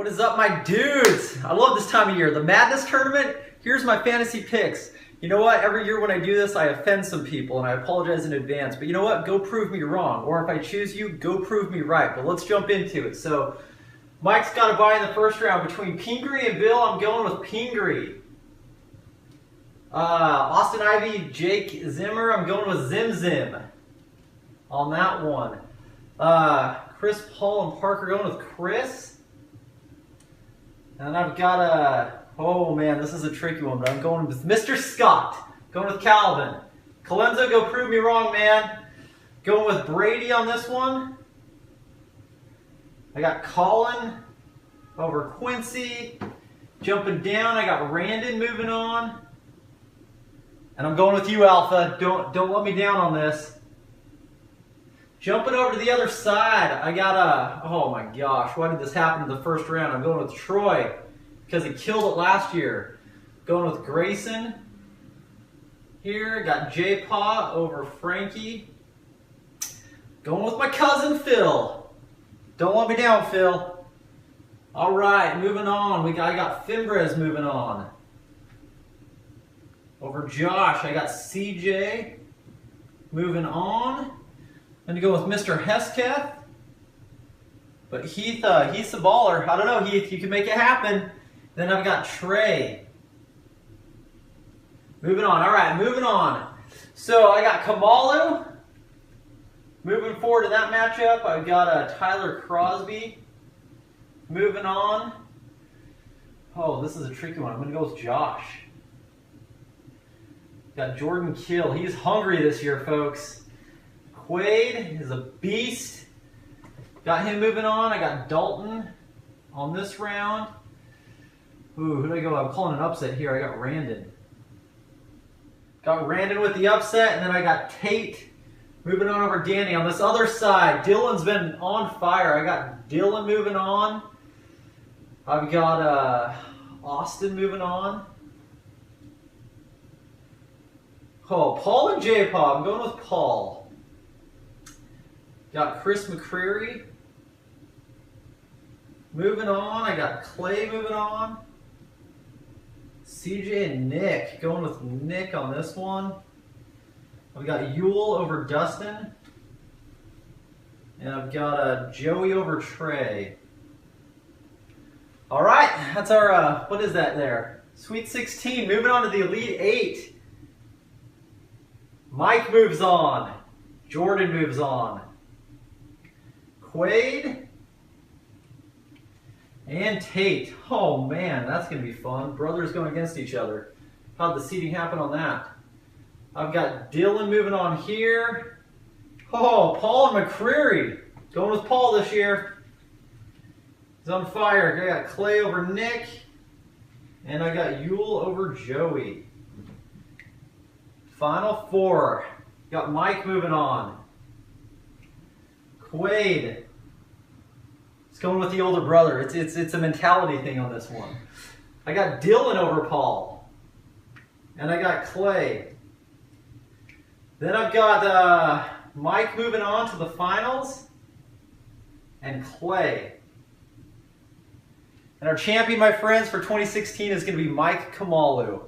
is up, my dudes? I love this time of year. The Madness Tournament, here's my fantasy picks. You know what? Every year when I do this, I offend some people, and I apologize in advance. But you know what? Go prove me wrong. Or if I choose you, go prove me right. But let's jump into it. So, Mike's got a bye in the first round. Between Pingree and Bill, I'm going with Pingree. Austin Ivy, Jake Zimmer, I'm going with Zim Zim on that one. Chris, Paul, and Parker going with Chris. And I've got oh man, this is a tricky one, but I'm going with Mr. Scott. Going with Calvin. Colenso, go prove me wrong, man. Going with Brady on this one. I got Colin over Quincy. Jumping down, I got Randon moving on. And I'm going with you, Alpha. Don't let me down on this. Jumping over to the other side, I got oh my gosh, why did this happen in the first round? I'm going with Troy because he killed it last year. Going with Grayson here. Got J-Paw over Frankie. Going with my cousin Phil. Don't let me down, Phil. All right, moving on. I got Fimbres moving on. Over Josh, I got CJ. Moving on. I'm going to go with Mr. Hesketh. But Heath's a baller. I don't know, Heath, you can make it happen. Then I've got Trey. Moving on. All right, moving on. So I got Kamalu. Moving forward in that matchup, I've got Tyler Crosby. Moving on. Oh, this is a tricky one. I'm going to go with Josh. Got Jordan Kill. He's hungry this year, folks. Quaid is a beast. Got him moving on. I got Dalton on this round. Ooh, who do I go? I'm calling an upset here. I got Randon. Got Randon with the upset, and then I got Tate moving on over Danny. On this other side, Dylan's been on fire. I got Dylan moving on. I've got Austin moving on. Oh, Paul and J-Paw. I'm going with Paul. Got Chris McCreary. Moving on. I got Clay moving on. CJ and Nick. Going with Nick on this one. I've got Yule over Dustin. And I've got Joey over Trey. All right. That's our, what is that there? Sweet 16. Moving on to the Elite 8. Mike moves on. Jordan moves on. Quaid and Tate. Oh man, that's going to be fun. Brothers going against each other. How'd the seeding happen on that? I've got Dylan moving on here. Oh, Paul and McCreary. Going with Paul this year. He's on fire. I got Clay over Nick. And I got Yule over Joey. Final four. Got Mike moving on. Quaid. It's going with the older brother. It's a mentality thing on this one. I got Dylan over Paul. And I got Clay. Then I've got Mike moving on to the finals. And Clay. And our champion, my friends, for 2016 is going to be Mike Kamalu.